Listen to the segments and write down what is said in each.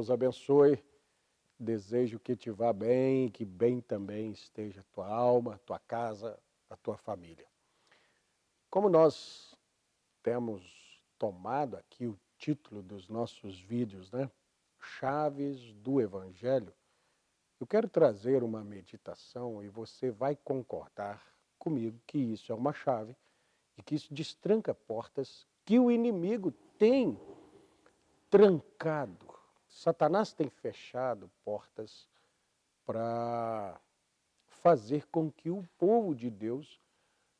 Deus abençoe. Desejo que te vá bem, que bem também esteja a tua alma, a tua casa, a tua família. Como nós temos tomado aqui o título dos nossos vídeos, né? Chaves do Evangelho, eu quero trazer uma meditação e você vai concordar comigo que isso é uma chave e que isso destranca portas que o inimigo tem trancado. Satanás tem fechado portas para fazer com que o povo de Deus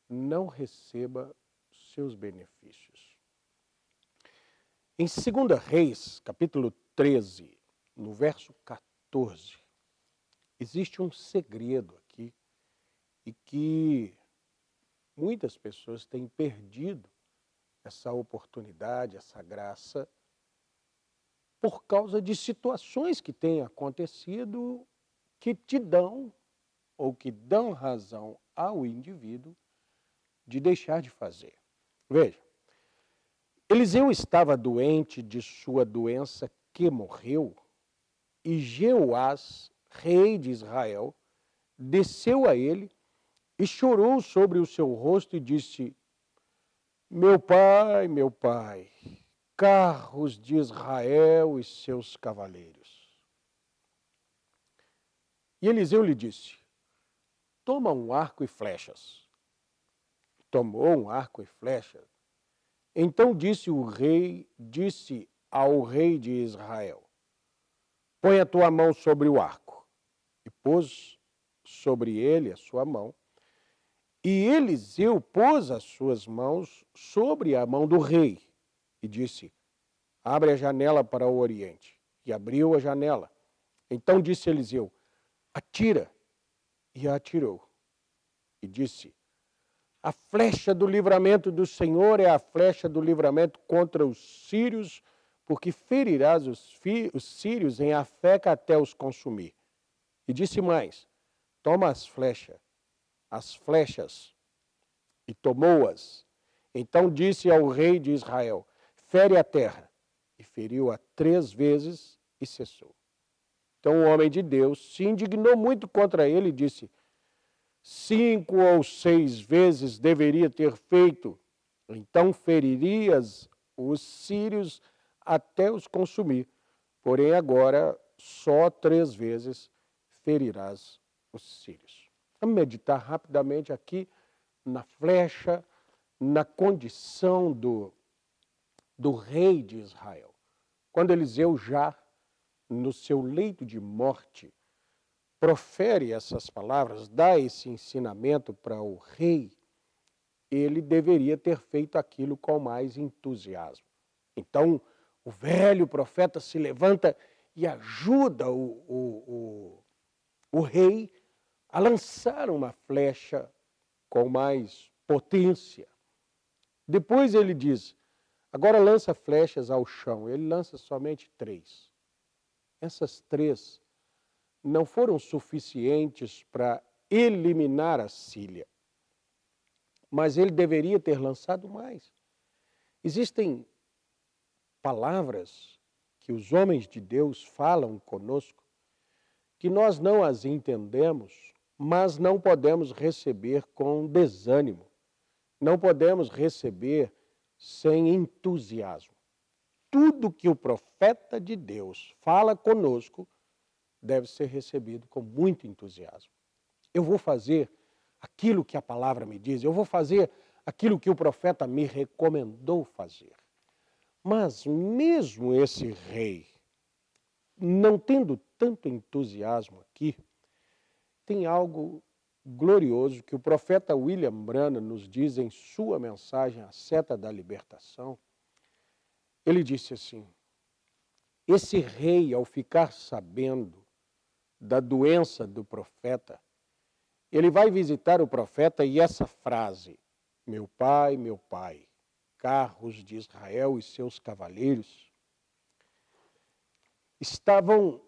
não receba seus benefícios. Em 2 Reis, capítulo 13, no verso 14, existe um segredo aqui e que muitas pessoas têm perdido essa oportunidade, essa graça, por causa de situações que têm acontecido que te dão ou que dão razão ao indivíduo de deixar de fazer. Veja, Eliseu estava doente de sua doença que morreu e Jeoás, rei de Israel, desceu a ele e chorou sobre o seu rosto e disse: meu pai, carros de Israel e seus cavaleiros. E Eliseu lhe disse: toma um arco e flechas. Tomou um arco e flechas. Então disse ao rei de Israel: põe a tua mão sobre o arco. E pôs sobre ele a sua mão. E Eliseu pôs as suas mãos sobre a mão do rei e disse: abre a janela para o oriente. E abriu a janela. Então disse Eliseu: atira. E atirou. E disse: a flecha do livramento do Senhor é a flecha do livramento contra os sírios, porque ferirás os sírios em Afeca até os consumir. E disse mais: toma as flechas, e tomou-as. Então disse ao rei de Israel: fere a terra. E feriu-a 3 vezes e cessou. Então o homem de Deus se indignou muito contra ele e disse: 5 ou 6 vezes deveria ter feito, então feririas os sírios até os consumir. Porém agora só 3 vezes ferirás os sírios. Vamos meditar rapidamente aqui na flecha, na condição do rei de Israel. Quando Eliseu já no seu leito de morte profere essas palavras, dá esse ensinamento para o rei, ele deveria ter feito aquilo com mais entusiasmo. Então, o velho profeta se levanta e ajuda o rei a lançar uma flecha com mais potência. Depois ele diz: agora lança flechas ao chão. Ele lança somente 3. Essas 3 não foram suficientes para eliminar a Síria, mas ele deveria ter lançado mais. Existem palavras que os homens de Deus falam conosco que nós não as entendemos, mas não podemos receber com desânimo, não podemos receber sem entusiasmo. Tudo que o profeta de Deus fala conosco deve ser recebido com muito entusiasmo. Eu vou fazer aquilo que a palavra me diz, eu vou fazer aquilo que o profeta me recomendou fazer. Mas mesmo esse rei, não tendo tanto entusiasmo aqui, tem algo glorioso que o profeta William Branham nos diz em sua mensagem A Seta da Libertação. Ele disse assim: esse rei, ao ficar sabendo da doença do profeta, ele vai visitar o profeta e essa frase: meu pai, carros de Israel e seus cavaleiros, estavam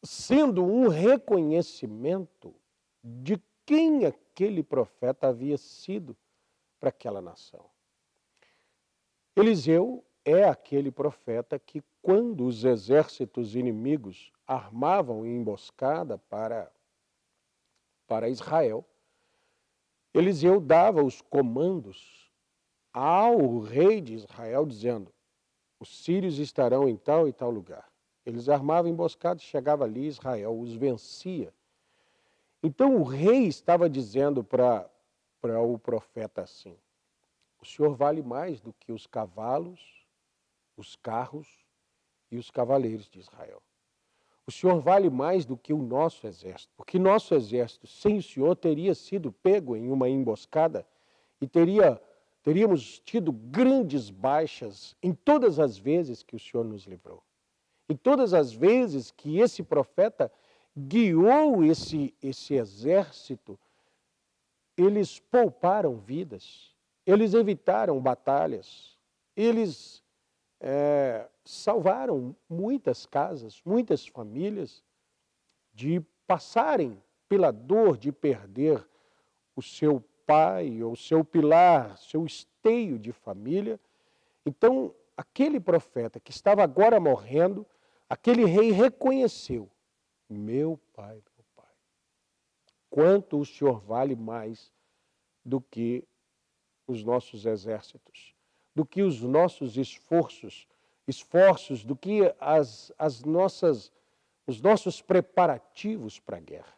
sendo um reconhecimento de quem aquele profeta havia sido para aquela nação. Eliseu é aquele profeta que, quando os exércitos inimigos armavam emboscada para Israel, Eliseu dava os comandos ao rei de Israel, dizendo: os sírios estarão em tal e tal lugar. Eles armavam emboscadas, chegava ali, Israel os vencia. Então o rei estava dizendo para o profeta assim: o senhor vale mais do que os cavalos, os carros e os cavaleiros de Israel. O senhor vale mais do que o nosso exército, porque nosso exército, sem o senhor, teria sido pego em uma emboscada e teríamos tido grandes baixas em todas as vezes que o senhor nos livrou. Em todas as vezes que esse profeta guiou esse exército, eles pouparam vidas, eles evitaram batalhas, eles salvaram muitas casas, muitas famílias de passarem pela dor de perder o seu pai, ou seu pilar, seu esteio de família. Então, aquele profeta que estava agora morrendo, aquele rei reconheceu: meu pai, quanto o senhor vale mais do que os nossos exércitos, do que os nossos esforços, do que os nossos preparativos para a guerra.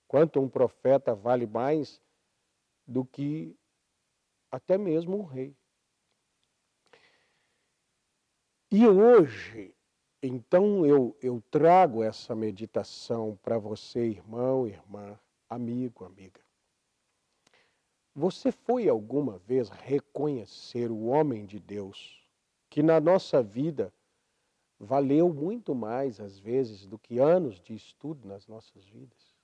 Quanto um profeta vale mais do que até mesmo um rei. E hoje, então, eu trago essa meditação para você, irmão, irmã, amigo, amiga. Você foi alguma vez reconhecer o homem de Deus que na nossa vida valeu muito mais, às vezes, do que anos de estudo nas nossas vidas?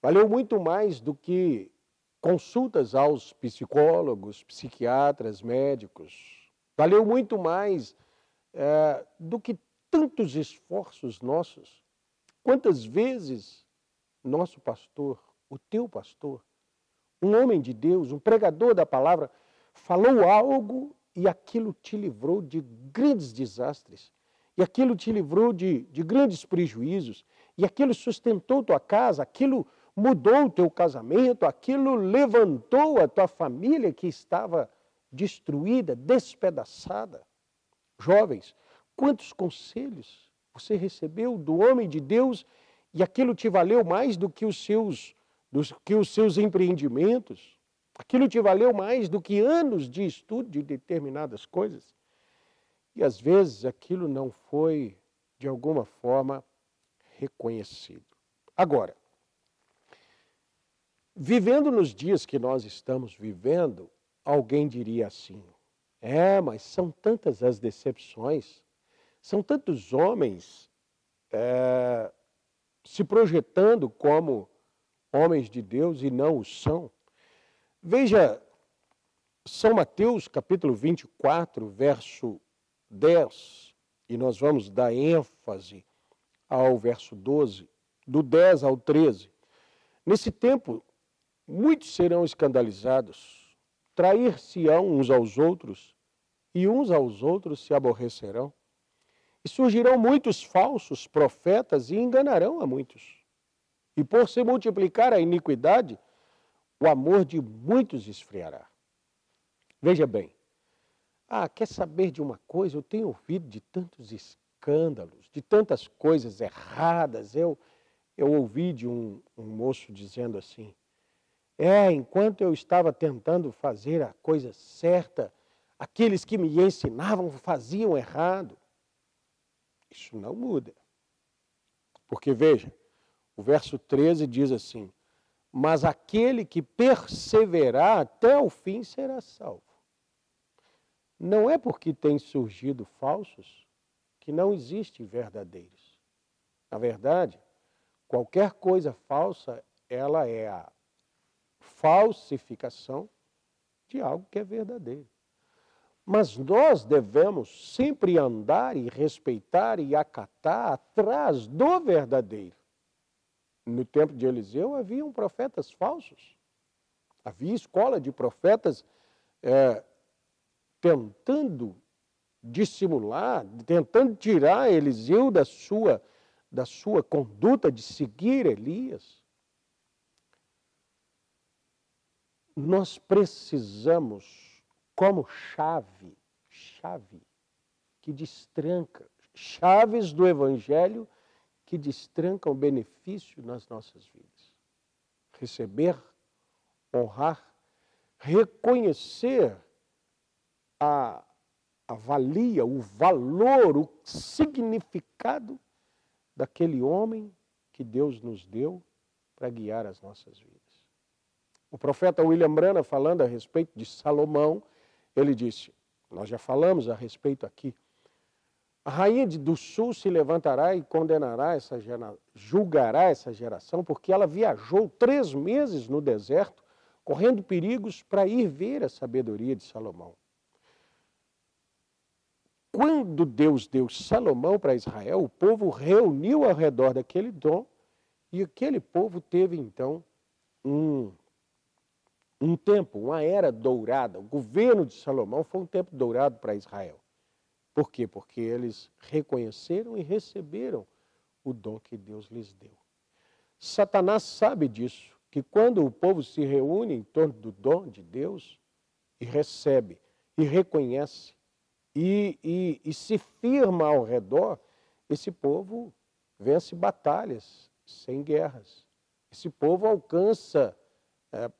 Valeu muito mais do que consultas aos psicólogos, psiquiatras, médicos. Valeu muito mais do que tantos esforços nossos. Quantas vezes nosso pastor, o teu pastor, um homem de Deus, um pregador da palavra, falou algo e aquilo te livrou de grandes desastres, e aquilo te livrou de grandes prejuízos, e aquilo sustentou tua casa, aquilo mudou o teu casamento, aquilo levantou a tua família que estava destruída, despedaçada. Jovens, quantos conselhos você recebeu do homem de Deus e aquilo te valeu mais do que os seus empreendimentos? Aquilo te valeu mais do que anos de estudo de determinadas coisas? E às vezes aquilo não foi, de alguma forma, reconhecido. Agora, vivendo nos dias que nós estamos vivendo, alguém diria assim: mas são tantas as decepções, são tantos homens se projetando como homens de Deus e não o são. Veja, São Mateus, capítulo 24, verso 10, e nós vamos dar ênfase ao verso 12, do 10 ao 13. Nesse tempo, muitos serão escandalizados, trair-se-ão uns aos outros, e uns aos outros se aborrecerão. E surgirão muitos falsos profetas e enganarão a muitos. E por se multiplicar a iniquidade, o amor de muitos esfriará. Veja bem, quer saber de uma coisa? Eu tenho ouvido de tantos escândalos, de tantas coisas erradas. Eu ouvi de um moço dizendo assim: enquanto eu estava tentando fazer a coisa certa, aqueles que me ensinavam faziam errado. Isso não muda. Porque veja, o verso 13 diz assim: mas aquele que perseverar até o fim será salvo. Não é porque tem surgido falsos que não existem verdadeiros. Na verdade, qualquer coisa falsa, ela é a falsificação de algo que é verdadeiro. Mas nós devemos sempre andar e respeitar e acatar atrás do verdadeiro. No tempo de Eliseu haviam profetas falsos. Havia escola de profetas tentando dissimular, tentando tirar Eliseu da sua conduta de seguir Elias. Nós precisamos, como chave que destranca, chaves do Evangelho que destrancam benefício nas nossas vidas. Receber, honrar, reconhecer a valia, o valor, o significado daquele homem que Deus nos deu para guiar as nossas vidas. O profeta William Branham, falando a respeito de Salomão, ele disse, nós já falamos a respeito aqui, a rainha do sul se levantará e condenará julgará essa geração, porque ela viajou 3 meses no deserto, correndo perigos para ir ver a sabedoria de Salomão. Quando Deus deu Salomão para Israel, o povo reuniu ao redor daquele dom e aquele povo teve então um tempo, uma era dourada. O governo de Salomão foi um tempo dourado para Israel. Por quê? Porque eles reconheceram e receberam o dom que Deus lhes deu. Satanás sabe disso, que quando o povo se reúne em torno do dom de Deus e recebe e reconhece e se firma ao redor, esse povo vence batalhas sem guerras. Esse povo alcança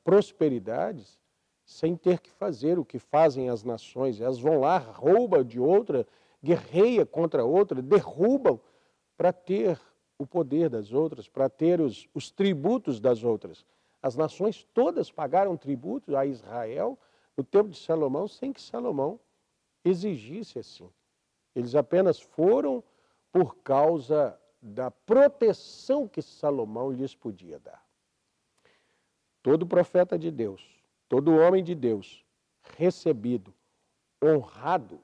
prosperidades sem ter que fazer o que fazem as nações. Elas vão lá, roubam de outra, guerreia contra outra, derrubam para ter o poder das outras, para ter os tributos das outras. As nações todas pagaram tributos a Israel no tempo de Salomão, sem que Salomão exigisse assim. Eles apenas foram por causa da proteção que Salomão lhes podia dar. Todo profeta de Deus, todo homem de Deus, recebido, honrado,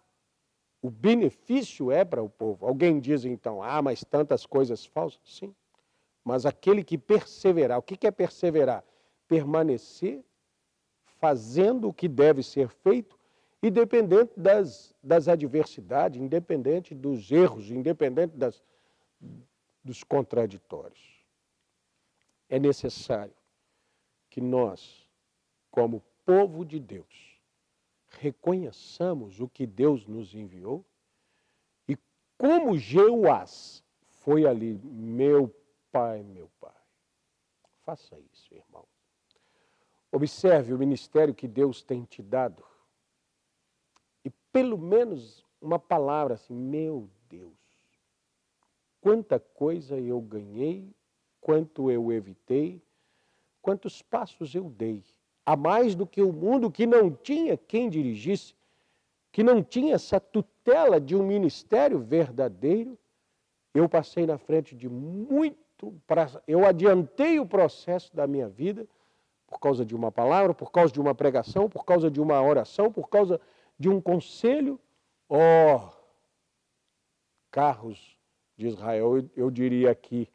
o benefício é para o povo. Alguém diz então, mas tantas coisas falsas? Sim, mas aquele que perseverar, o que é perseverar? Permanecer fazendo o que deve ser feito, independente das adversidades, independente dos erros, independente dos contraditórios. É necessário que nós, como povo de Deus, reconheçamos o que Deus nos enviou e como Jeoás foi ali, meu pai. Faça isso, irmão. Observe o ministério que Deus tem te dado e pelo menos uma palavra assim, meu Deus, quanta coisa eu ganhei, quanto eu evitei, quantos passos eu dei, a mais do que o mundo que não tinha quem dirigisse, que não tinha essa tutela de um ministério verdadeiro. Eu passei na frente de eu adiantei o processo da minha vida por causa de uma palavra, por causa de uma pregação, por causa de uma oração, por causa de um conselho. Carros de Israel, eu diria aqui,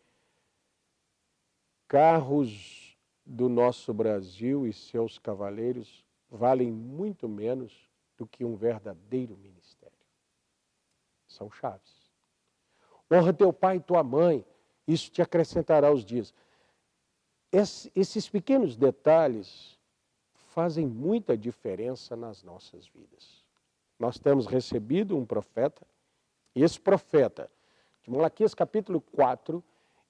carros do nosso Brasil e seus cavaleiros valem muito menos do que um verdadeiro ministério. São chaves. Honra teu pai e tua mãe, isso te acrescentará aos dias. Esses pequenos detalhes fazem muita diferença nas nossas vidas. Nós temos recebido um profeta, e esse profeta, de Malaquias capítulo 4,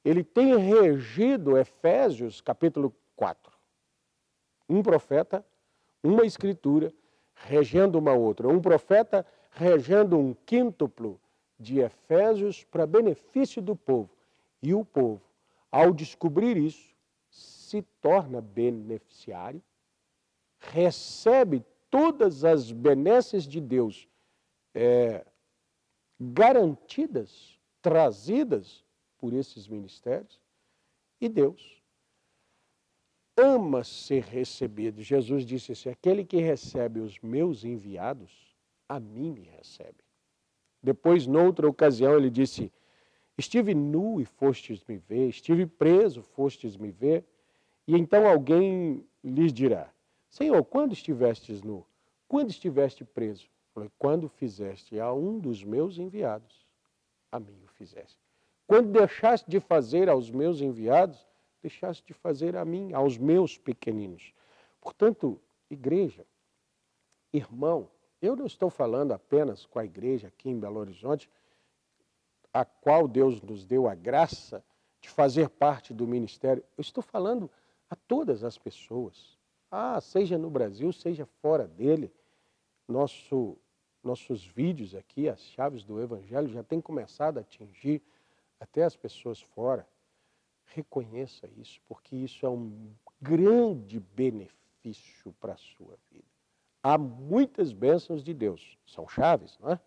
ele tem regido Efésios capítulo 4. Um profeta, uma escritura, regendo uma outra. Um profeta regendo um quíntuplo de Efésios para benefício do povo. E o povo, ao descobrir isso, se torna beneficiário, recebe todas as benesses de Deus garantidas, trazidas por esses ministérios, e Deus ama ser recebido. Jesus disse assim, aquele que recebe os meus enviados, a mim me recebe. Depois, noutra ocasião, ele disse, estive nu e fostes me ver, estive preso, fostes me ver. E então alguém lhes dirá, Senhor, quando estivestes nu? Quando estiveste preso? Falou, quando fizeste a um dos meus enviados, a mim o fizeste. Quando deixaste de fazer aos meus enviados, deixaste de fazer a mim, aos meus pequeninos. Portanto, igreja, irmão, eu não estou falando apenas com a igreja aqui em Belo Horizonte, a qual Deus nos deu a graça de fazer parte do ministério. Eu estou falando a todas as pessoas, seja no Brasil, seja fora dele. Nossos vídeos aqui, as chaves do Evangelho, já têm começado a atingir até as pessoas fora. Reconheça isso, porque isso é um grande benefício para a sua vida. Há muitas bênçãos de Deus, são chaves, não é?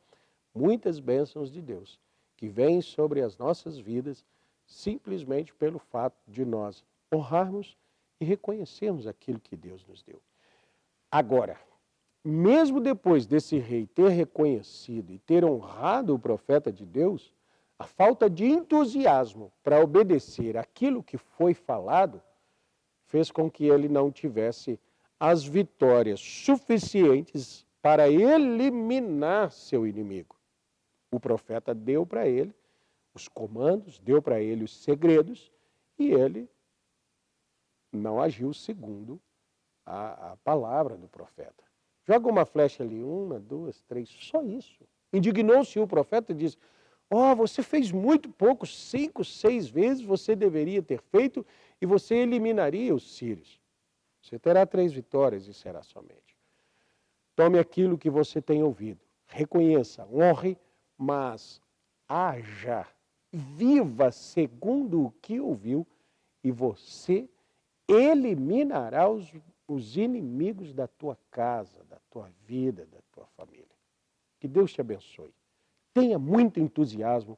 Muitas bênçãos de Deus que vêm sobre as nossas vidas simplesmente pelo fato de nós honrarmos e reconhecermos aquilo que Deus nos deu. Agora, mesmo depois desse rei ter reconhecido e ter honrado o profeta de Deus, a falta de entusiasmo para obedecer aquilo que foi falado fez com que ele não tivesse as vitórias suficientes para eliminar seu inimigo. O profeta deu para ele os comandos, deu para ele os segredos e ele não agiu segundo a palavra do profeta. Joga uma flecha ali, 1, 2, 3, só isso. Indignou-se o profeta e disse, você fez muito pouco, 5, 6 vezes você deveria ter feito e você eliminaria os sírios. Você terá 3 vitórias e será somente. Tome aquilo que você tem ouvido, reconheça, honre, mas haja, viva segundo o que ouviu e você eliminará os inimigos da tua casa, da tua vida, da tua família. Que Deus te abençoe. Tenha muito entusiasmo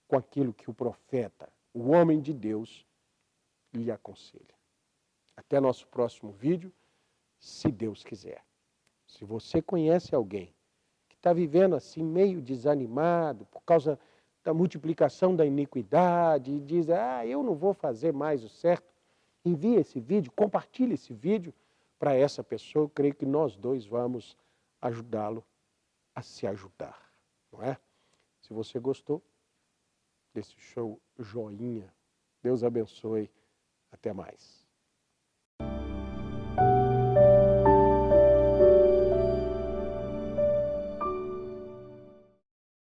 com aquilo que o profeta, o homem de Deus, lhe aconselha. Até nosso próximo vídeo, se Deus quiser. Se você conhece alguém que está vivendo assim meio desanimado por causa da multiplicação da iniquidade e diz, eu não vou fazer mais o certo, envie esse vídeo, compartilhe esse vídeo para essa pessoa. Eu creio que nós dois vamos ajudá-lo a se ajudar, não é? Se você gostou desse show, joinha. Deus abençoe. Até mais.